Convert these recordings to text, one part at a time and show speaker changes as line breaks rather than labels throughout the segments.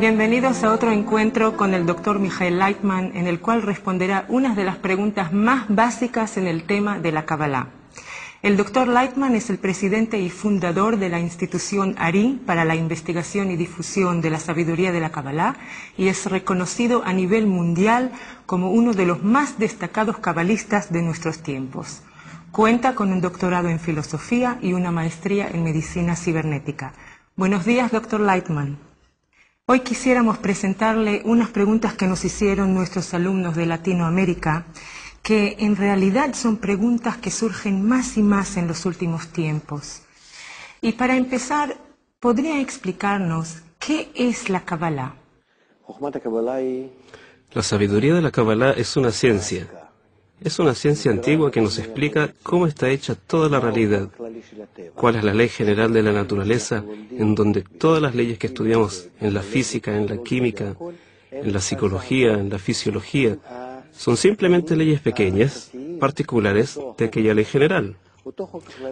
Bienvenidos a otro encuentro con el Dr. Michael Leitman, en el cual responderá unas de las preguntas más básicas en el tema de la Kabbalah. El Dr. Leitman es el presidente y fundador de la institución ARI para la investigación y difusión de la sabiduría de la Kabbalah y es reconocido a nivel mundial como uno de los más destacados cabalistas de nuestros tiempos. Cuenta con un doctorado en filosofía y una maestría en medicina cibernética. Buenos días, Dr. Leitman. Hoy quisiéramos presentarle unas preguntas que nos hicieron nuestros alumnos de Latinoamérica, que en realidad son preguntas que surgen más y más en los últimos tiempos. Y para empezar, ¿podría explicarnos qué es la Kabbalah?
La sabiduría de la Kabbalah es una ciencia. Es una ciencia antigua que nos explica cómo está hecha toda la realidad, cuál es la ley general de la naturaleza, en donde todas las leyes que estudiamos en la física, en la química, en la psicología, en la fisiología, son simplemente leyes pequeñas, particulares de aquella ley general.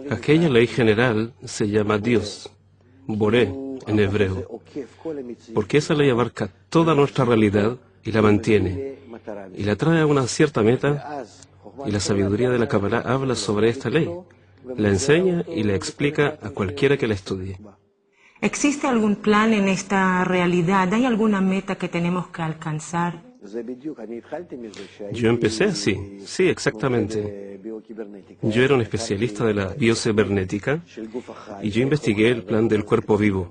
Aquella ley general se llama Dios, Boré en hebreo, porque esa ley abarca toda nuestra realidad y la mantiene, y la trae a una cierta meta, y la sabiduría de la Kabbalah habla sobre esta ley, la enseña y la explica a cualquiera que la estudie.
¿Existe algún plan en esta realidad? ¿Hay alguna meta que tenemos que alcanzar?
Yo empecé así, sí, exactamente. Yo era un especialista de la biocibernética y yo investigué el plan del cuerpo vivo,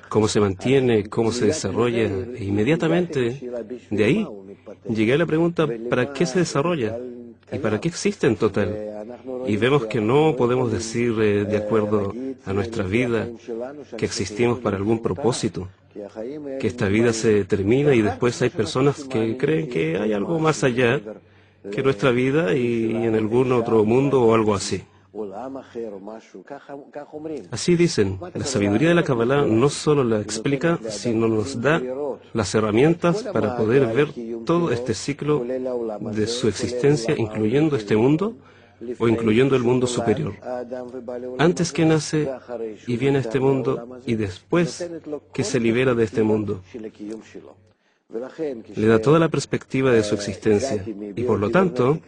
cómo se mantiene, cómo se desarrolla, e inmediatamente de ahí llegué a la pregunta, ¿para qué se desarrolla? ¿Y para qué existe en total? Y vemos que no podemos decir, de acuerdo a nuestra vida, que existimos para algún propósito, que esta vida se termina y después hay personas que creen que hay algo más allá que nuestra vida y en algún otro mundo o algo así. Así dicen, la sabiduría de la Kabbalah no solo la explica, sino nos da las herramientas para poder ver todo este ciclo de su existencia, incluyendo este mundo o incluyendo el mundo superior. Antes que nace y viene a este mundo y después que se libera de este mundo. Le da toda la perspectiva de su existencia y por lo tanto,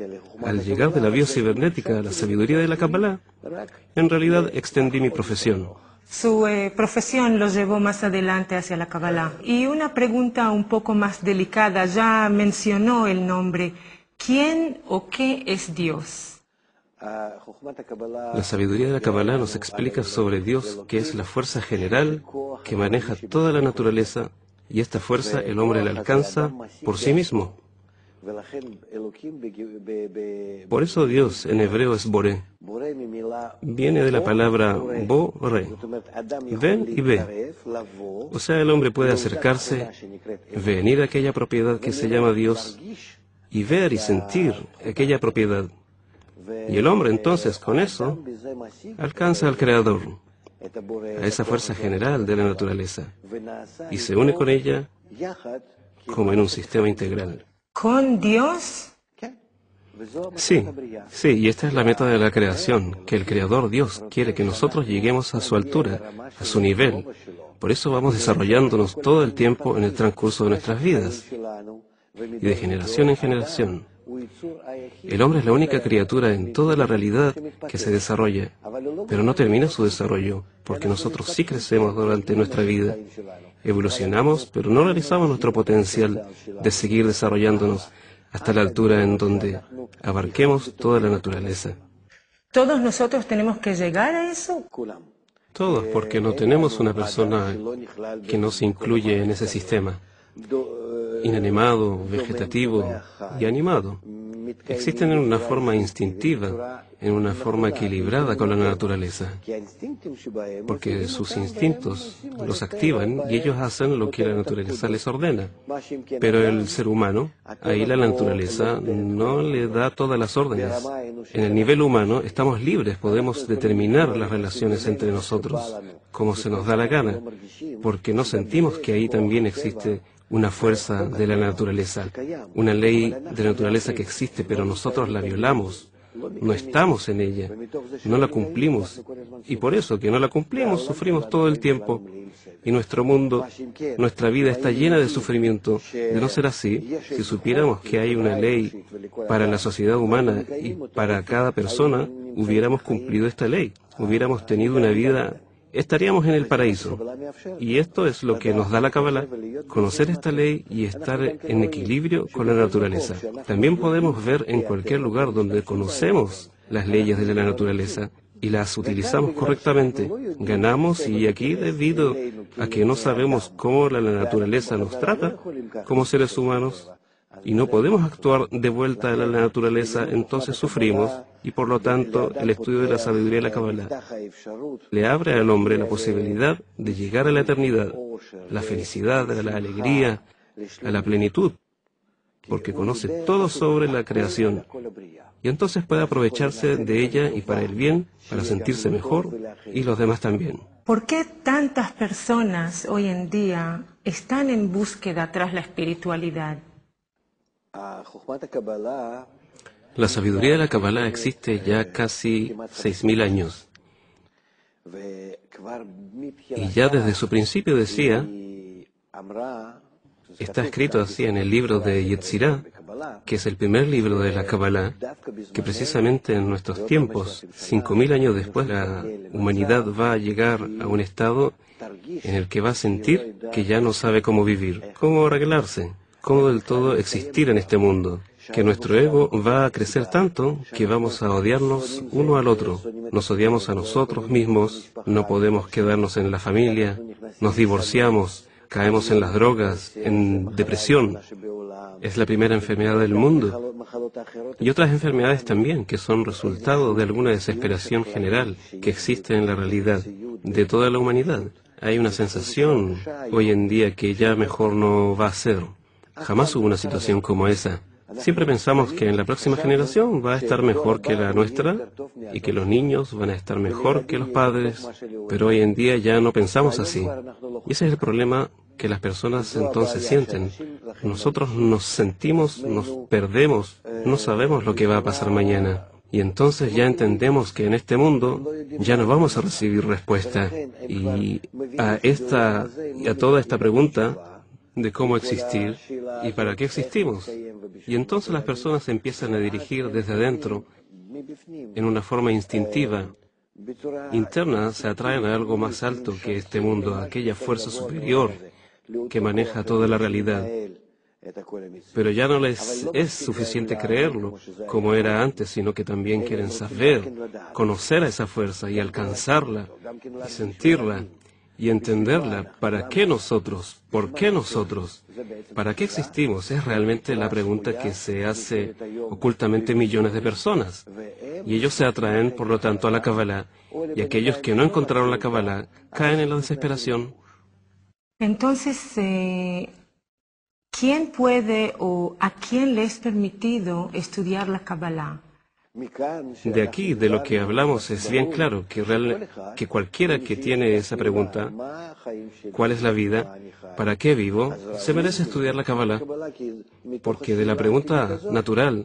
al llegar de la biocibernética a la sabiduría de la Kabbalah, en realidad extendí mi profesión.
Su profesión lo llevó más adelante hacia la Kabbalah. Y una pregunta un poco más delicada, ya mencionó el nombre. ¿Quién o qué es Dios?
La sabiduría de la Kabbalah nos explica sobre Dios, que es la fuerza general que maneja toda la naturaleza, y esta fuerza el hombre la alcanza por sí mismo. Por eso Dios en hebreo es Boré. Viene de la palabra Bo-Re, ven y ve. O sea, el hombre puede acercarse, venir a aquella propiedad que se llama Dios, y ver y sentir aquella propiedad. Y el hombre entonces con eso alcanza al Creador, a esa fuerza general de la naturaleza, y se une con ella como en un sistema integral.
¿Con Dios?
Sí, y esta es la meta de la creación, que el Creador Dios quiere que nosotros lleguemos a su altura, a su nivel. Por eso vamos desarrollándonos todo el tiempo en el transcurso de nuestras vidas, y de generación en generación. El hombre es la única criatura en toda la realidad que se desarrolla, pero no termina su desarrollo, porque nosotros sí crecemos durante nuestra vida. Evolucionamos, pero no realizamos nuestro potencial de seguir desarrollándonos hasta la altura en donde abarquemos toda la naturaleza.
¿Todos nosotros tenemos que llegar a eso?
Todos, porque no tenemos una persona que no se incluye en ese sistema. Inanimado, vegetativo y animado. Existen en una forma instintiva, en una forma equilibrada con la naturaleza, porque sus instintos los activan y ellos hacen lo que la naturaleza les ordena. Pero el ser humano, ahí la naturaleza no le da todas las órdenes. En el nivel humano estamos libres, podemos determinar las relaciones entre nosotros como se nos da la gana, porque no sentimos que ahí también existe una fuerza de la naturaleza, una ley de la naturaleza que existe, pero nosotros la violamos, no estamos en ella, no la cumplimos, Y por eso que no la cumplimos, sufrimos todo el tiempo. Y nuestro mundo, nuestra vida está llena de sufrimiento. De no ser así, si supiéramos que hay una ley para la sociedad humana y para cada persona, hubiéramos cumplido esta ley. Hubiéramos tenido una vida, estaríamos en el paraíso. Y esto es lo que nos da la Kabbalah, conocer esta ley y estar en equilibrio con la naturaleza. También podemos ver en cualquier lugar donde conocemos las leyes de la naturaleza y las utilizamos correctamente, ganamos. Y aquí, debido a que no sabemos cómo la naturaleza nos trata como seres humanos y no podemos actuar de vuelta a la naturaleza, entonces sufrimos. Y por lo tanto, el estudio de la sabiduría de la Kabbalah le abre al hombre la posibilidad de llegar a la eternidad, la felicidad, a la alegría, a la plenitud, porque conoce todo sobre la creación. Y entonces puede aprovecharse de ella y para el bien, para sentirse mejor, y los demás también.
¿Por qué tantas personas hoy en día están en búsqueda tras la espiritualidad?
La sabiduría de la Kabbalah existe ya casi 6.000 años. Y ya desde su principio decía, está escrito así en el libro de Yetzirah, que es el primer libro de la Kabbalah, que precisamente en nuestros tiempos, 5.000 años después, la humanidad va a llegar a un estado en el que va a sentir que ya no sabe cómo vivir, cómo arreglarse, cómo del todo existir en este mundo, que nuestro ego va a crecer tanto que vamos a odiarnos uno al otro, nos odiamos a nosotros mismos, no podemos quedarnos en la familia, nos divorciamos, caemos en las drogas, en depresión. Es la primera enfermedad del mundo. Y otras enfermedades también, que son resultado de alguna desesperación general que existe en la realidad de toda la humanidad. Hay una sensación hoy en día que ya mejor no va a ser. Jamás hubo una situación como esa. Siempre pensamos que en la próxima generación va a estar mejor que la nuestra y que los niños van a estar mejor que los padres, pero hoy en día ya no pensamos así. Y ese es el problema que las personas entonces sienten. Nosotros nos sentimos, nos perdemos, no sabemos lo que va a pasar mañana. Y entonces ya entendemos que en este mundo ya no vamos a recibir respuesta. Y a toda esta pregunta de cómo existir y para qué existimos. Y entonces las personas se empiezan a dirigir desde adentro en una forma instintiva, interna, se atraen a algo más alto que este mundo, a aquella fuerza superior que maneja toda la realidad. Pero ya no les es suficiente creerlo como era antes, sino que también quieren saber, conocer a esa fuerza y alcanzarla y sentirla y entenderla. ¿Para qué nosotros? ¿Por qué nosotros? ¿Para qué existimos? Es realmente la pregunta que se hace ocultamente millones de personas. Y ellos se atraen, por lo tanto, a la Kabbalah. Y aquellos que no encontraron la Kabbalah caen en la desesperación.
Entonces, ¿quién puede o a quién le es permitido estudiar la Kabbalah?
De aquí, de lo que hablamos, es bien claro que cualquiera que tiene esa pregunta, ¿cuál es la vida? ¿Para qué vivo? Se merece estudiar la Kabbalah, porque de la pregunta natural,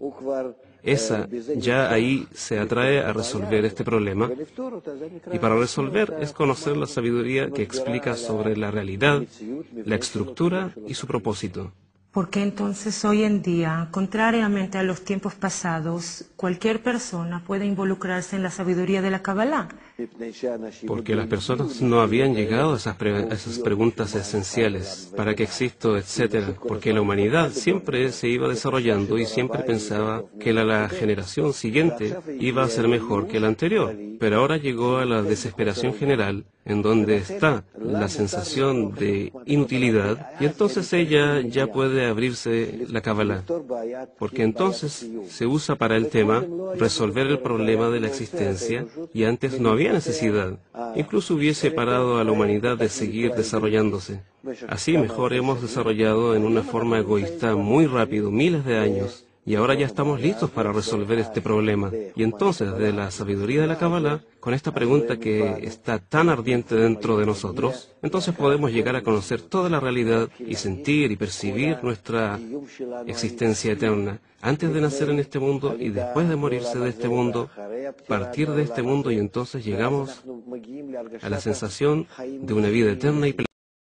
esa ya ahí se atrae a resolver este problema. Y para resolver es conocer la sabiduría que explica sobre la realidad, la estructura y su propósito.
¿Por qué entonces hoy en día, contrariamente a los tiempos pasados, cualquier persona puede involucrarse en la sabiduría de la Kabbalah?
Porque las personas no habían llegado a esas preguntas esenciales, ¿para qué existo?, etcétera? Porque la humanidad siempre se iba desarrollando y siempre pensaba que la generación siguiente iba a ser mejor que la anterior. Pero ahora llegó a la desesperación general, en donde está la sensación de inutilidad, y entonces ella ya puede abrirse la Kabbalah, porque entonces se usa para el tema resolver el problema de la existencia, y antes no había necesidad. Incluso hubiese parado a la humanidad de seguir desarrollándose. Así mejor hemos desarrollado en una forma egoísta muy rápido, miles de años, Y ahora ya estamos listos para resolver este problema. Y entonces, desde la sabiduría de la Kabbalah, con esta pregunta que está tan ardiente dentro de nosotros, entonces podemos llegar a conocer toda la realidad y sentir y percibir nuestra existencia eterna, antes de nacer en este mundo y después de morirse de este mundo, partir de este mundo, y entonces llegamos a la sensación de una vida eterna y plena.